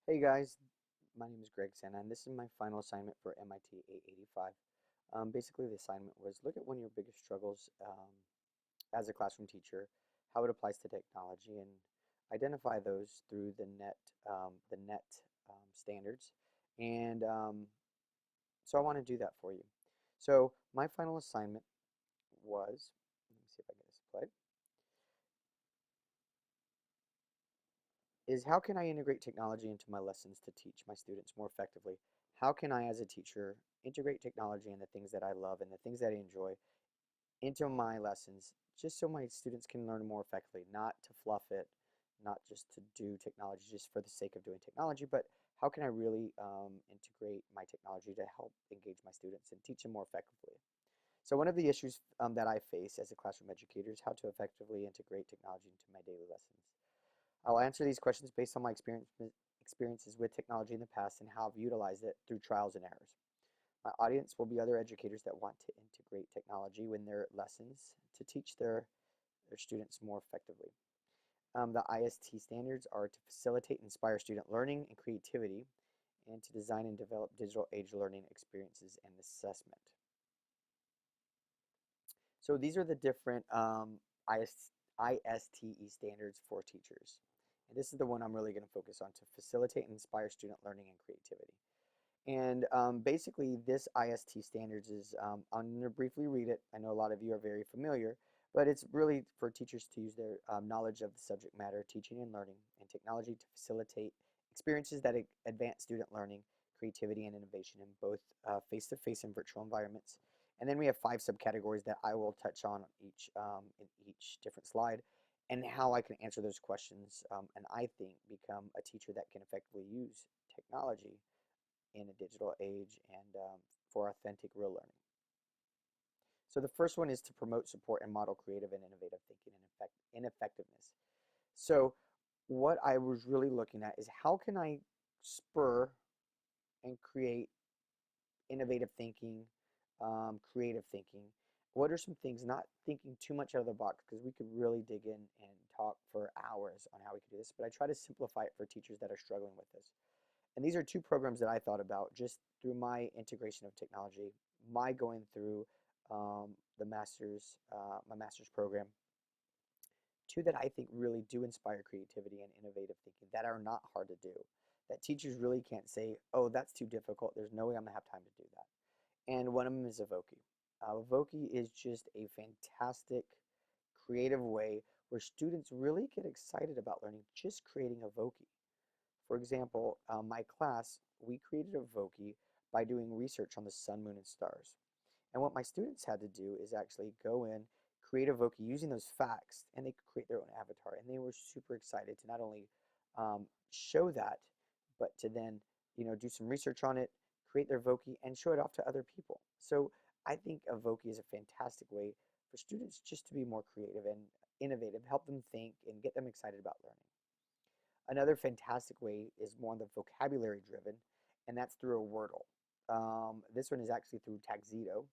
Hey guys, my name is Greg Santa, and this is my final assignment for MIT 885. Basically, the assignment was look at one of your biggest struggles as a classroom teacher, how it applies to technology, and identify those through the net standards. And so I want to do that for you. So my final assignment was, let me see if I get this to play, is how can I integrate technology into my lessons to teach my students more effectively? How can I, as a teacher, integrate technology and the things that I love and the things that I enjoy into my lessons just so my students can learn more effectively, not to fluff it, not just to do technology just for the sake of doing technology, but how can I really integrate my technology to help engage my students and teach them more effectively? So one of the issues that I face as a classroom educator is how to effectively integrate technology into my daily lessons. I'll answer these questions based on my experiences with technology in the past and how I've utilized it through trials and errors. My audience will be other educators that want to integrate technology in their lessons to teach their students more effectively. The IST standards are to facilitate and inspire student learning and creativity and to design and develop digital age learning experiences and assessment. So these are the different ISTE standards for teachers. And this is the one I'm really going to focus on to facilitate and inspire student learning and creativity. And basically, this IST standards is, I'm going to briefly read it. I know a lot of you are very familiar, but it's really for teachers to use their knowledge of the subject matter, teaching and learning, and technology to facilitate experiences that advance student learning, creativity, and innovation in both face-to-face and virtual environments. And then we have 5 subcategories that I will touch on in each different slide and how I can answer those questions and I think become a teacher that can effectively use technology in a digital age and for authentic real learning. So the first one is to promote, support, and model creative and innovative thinking and effectiveness. So what I was really looking at is how can I spur and create innovative thinking, creative thinking. What are some things, not thinking too much out of the box, because we could really dig in and talk for hours on how we could do this, but I try to simplify it for teachers that are struggling with this. And these are 2 programs that I thought about just through my integration of technology, my going through my master's program. 2 that I think really do inspire creativity and innovative thinking that are not hard to do. That teachers really can't say, oh, that's too difficult. There's no way I'm gonna have time to do that. And one of them is Evoki. Evoki is just a fantastic, creative way where students really get excited about learning just creating Evoki. For example, my class, we created a Voki by doing research on the sun, moon, and stars. And what my students had to do is actually go in, create a Voki using those facts, and they could create their own avatar. And they were super excited to not only show that, but to then, do some research on it, create their Voki, and show it off to other people. So I think a Voki is a fantastic way for students just to be more creative and innovative, help them think, and get them excited about learning. Another fantastic way is more on the vocabulary driven, and that's through a Wordle. This one is actually through Tagxedo,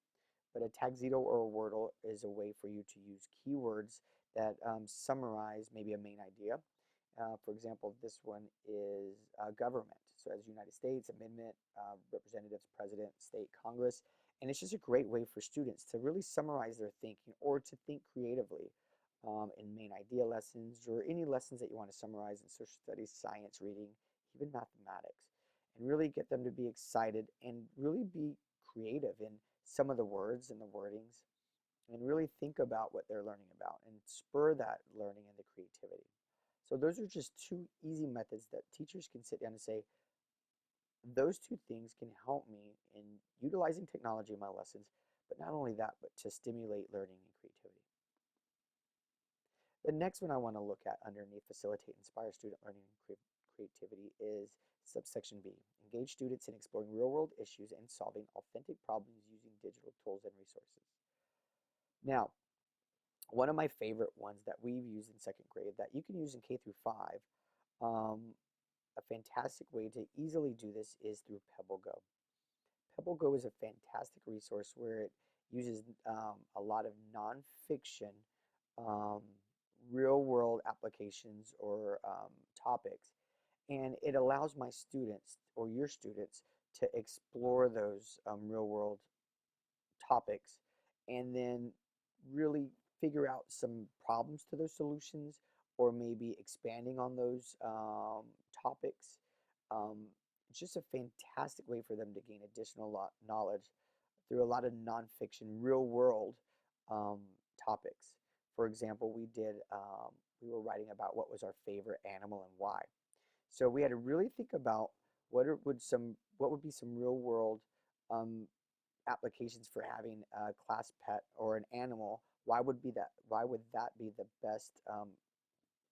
but a Tagxedo or a Wordle is a way for you to use keywords that summarize maybe a main idea. For example, this one is government. So as United States, amendment, representatives, president, state, Congress. And it's just a great way for students to really summarize their thinking or to think creatively in main idea lessons or any lessons that you want to summarize in social studies, science, reading, even mathematics, and really get them to be excited and really be creative in some of the words and the wordings and really think about what they're learning about and spur that learning and the creativity. So those are just 2 easy methods that teachers can sit down and say, those 2 things can help me in utilizing technology in my lessons, but not only that, but to stimulate learning and creativity. The next one I want to look at underneath facilitate, inspire student learning and creativity is subsection B, engage students in exploring real-world issues and solving authentic problems using digital tools and resources. Now, one of my favorite ones that we've used in 2nd grade that you can use in K through 5, a fantastic way to easily do this is through PebbleGo. PebbleGo is a fantastic resource where it uses a lot of nonfiction, um, real world applications or topics, And it allows my students or your students to explore those real world topics and then really figure out some problems to those solutions or maybe expanding on those topics. Um, it's just a fantastic way for them to gain additional knowledge through a lot of nonfiction, real world um, topics. For example, we were writing about what was our favorite animal and why. So we had to really think about what would be some real world um, applications for having a class pet or an animal. Why would that be the best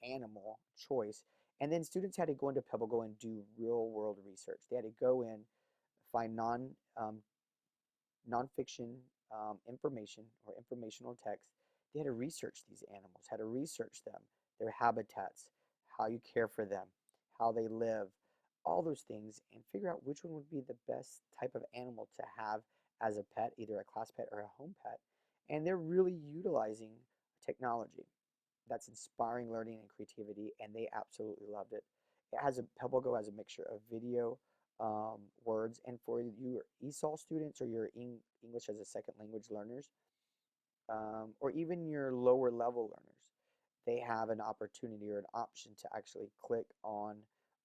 animal choice? And then students had to go into PebbleGo and do real world research. They had to go in, find nonfiction information or informational text. They had to research these animals, had to research them, their habitats, how you care for them, how they live, all those things, and figure out which one would be the best type of animal to have as a pet, either a class pet or a home pet. And they're really utilizing technology that's inspiring learning and creativity, and they absolutely loved it. PebbleGo has a mixture of video, words, and for your ESOL students or your English as a second language learners, or even your lower level learners, they have an opportunity or an option to actually click on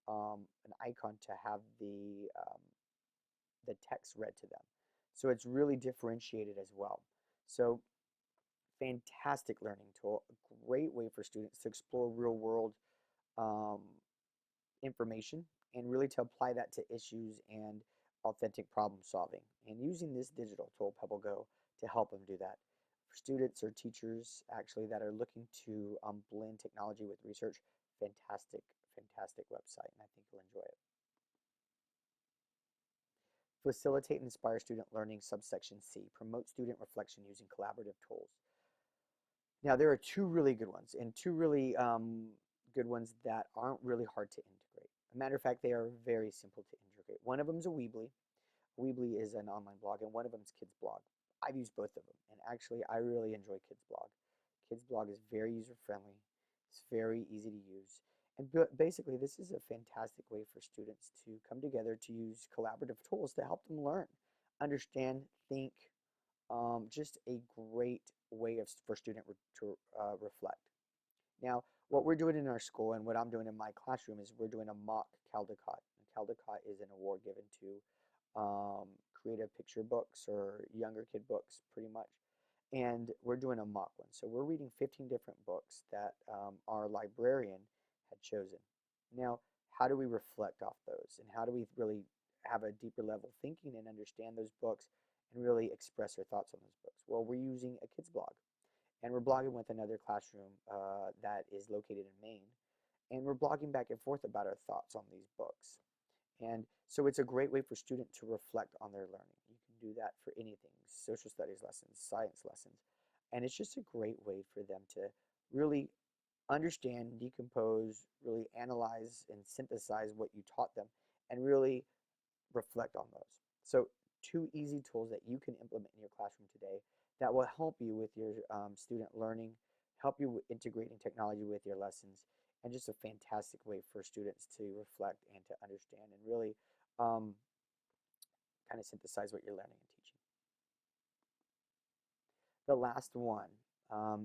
an icon to have the text read to them. So it's really differentiated as well. So fantastic learning tool, a great way for students to explore real world um, information and really to apply that to issues and authentic problem solving. And using this digital tool, PebbleGo, to help them do that. For students or teachers actually that are looking to blend technology with research, fantastic, fantastic website, and I think you'll enjoy it. Facilitate and inspire student learning, subsection C. Promote student reflection using collaborative tools. Now, there are two really good ones and two really good ones that aren't really hard to integrate. A matter of fact, they are very simple to integrate. One of them is a Weebly. Weebly is an online blog, and one of them is Kids Blog. I've used both of them, and actually, I really enjoy Kids Blog. Kids Blog is very user-friendly. It's very easy to use. And basically, this is a fantastic way for students to come together to use collaborative tools to help them learn, understand, think, just a great way for student to reflect. Now, what we're doing in our school and what I'm doing in my classroom is we're doing a mock Caldecott. Caldecott is an award given to creative picture books or younger kid books, pretty much. And we're doing a mock one. So we're reading 15 different books that our librarian had chosen. Now, how do we reflect off those? And how do we really have a deeper level thinking and understand those books and really express our thoughts on those books? Well, we're using a kids blog. And we're blogging with another classroom that is located in Maine. And we're blogging back and forth about our thoughts on these books. And so it's a great way for students to reflect on their learning. You can do that for anything, social studies lessons, science lessons. And it's just a great way for them to really understand, decompose, really analyze and synthesize what you taught them and really reflect on those. So two easy tools that you can implement in your classroom today that will help you with your student learning, help you with integrating technology with your lessons, and just a fantastic way for students to reflect and to understand and really kind of synthesize what you're learning and teaching. The last one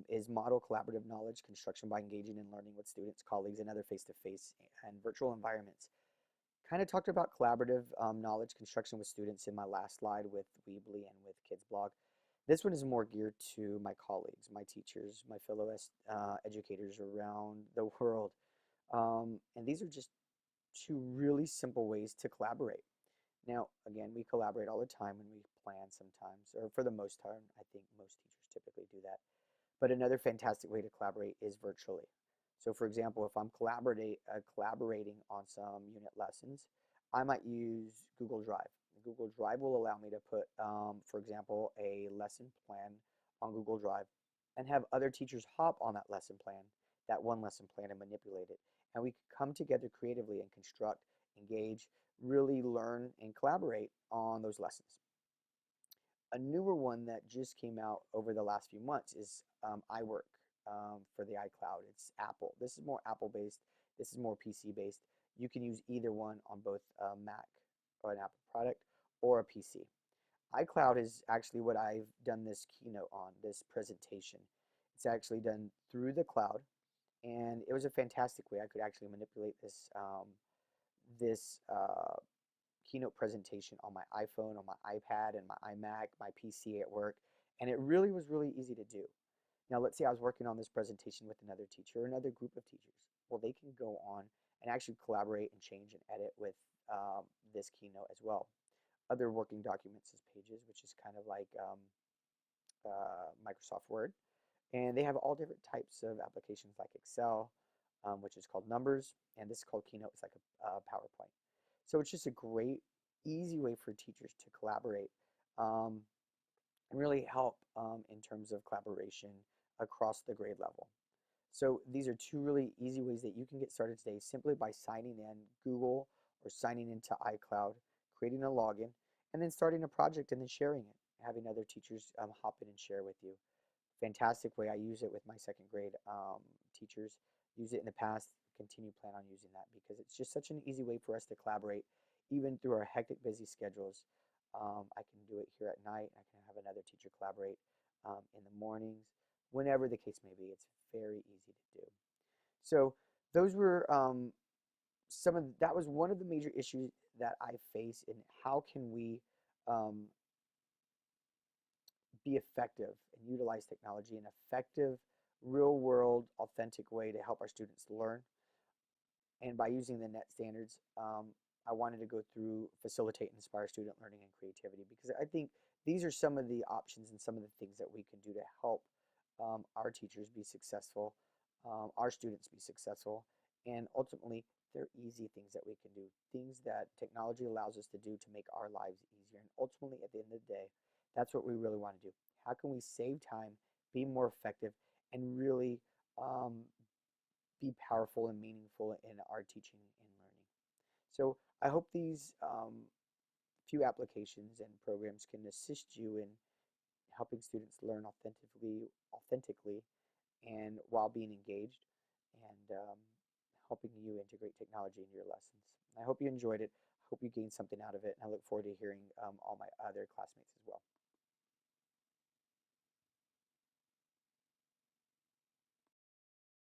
is model collaborative knowledge construction by engaging and learning with students, colleagues, and other face-to-face and virtual environments. Kind of talked about collaborative knowledge construction with students in my last slide with Weebly and with Kids Blog. This one is more geared to my colleagues, my teachers, my fellow educators around the world. And these are just two really simple ways to collaborate. Now, again, we collaborate all the time when we plan sometimes, or for the most time, I think most teachers typically do that. But another fantastic way to collaborate is virtually. So for example, if I'm collaborating on some unit lessons, I might use Google Drive. Google Drive will allow me to put, for example, a lesson plan on Google Drive and have other teachers hop on that lesson plan, that one lesson plan, and manipulate it. And we can come together creatively and construct, engage, really learn and collaborate on those lessons. A newer one that just came out over the last few months is iWork for the iCloud. It's Apple. This is more Apple based. This is more PC based. You can use either one on both a Mac or an Apple product or a PC. iCloud is actually what I've done this keynote on, this presentation. It's actually done through the cloud, and it was a fantastic way. I could actually manipulate this keynote presentation on my iPhone, on my iPad, and my iMac, my PC at work, and it really was really easy to do. Now, let's say I was working on this presentation with another teacher or another group of teachers. Well, they can go on and actually collaborate and change and edit with this keynote as well. Other working documents is Pages, which is kind of like Microsoft Word. And they have all different types of applications like Excel, which is called Numbers, and this is called Keynote. It's like a PowerPoint. So it's just a great, easy way for teachers to collaborate um, and really help in terms of collaboration across the grade level. So these are two really easy ways that you can get started today simply by signing in Google or signing into iCloud, creating a login, and then starting a project and then sharing it, having other teachers hop in and share with you. Fantastic way. I use it with my second grade teachers. Use it in the past. Continue plan on using that because it's just such an easy way for us to collaborate, even through our hectic, busy schedules. I can do it here at night. I can have another teacher collaborate in the mornings, whenever the case may be. It's very easy to do. So those were that was one of the major issues that I face in how can we um, be effective and utilize technology in an effective, real world, authentic way to help our students learn. And by using the NET standards, I wanted to go through facilitate and inspire student learning and creativity because I think these are some of the options and some of the things that we can do to help our teachers be successful, our students be successful, and ultimately they're easy things that we can do, things that technology allows us to do to make our lives easier. And ultimately, at the end of the day, that's what we really want to do. How can we save time, be more effective, and really be powerful and meaningful in our teaching and learning? So I hope these few applications and programs can assist you in helping students learn authentically, and while being engaged, and helping you integrate technology into your lessons. I hope you enjoyed it. I hope you gained something out of it, and I look forward to hearing all my other classmates as well.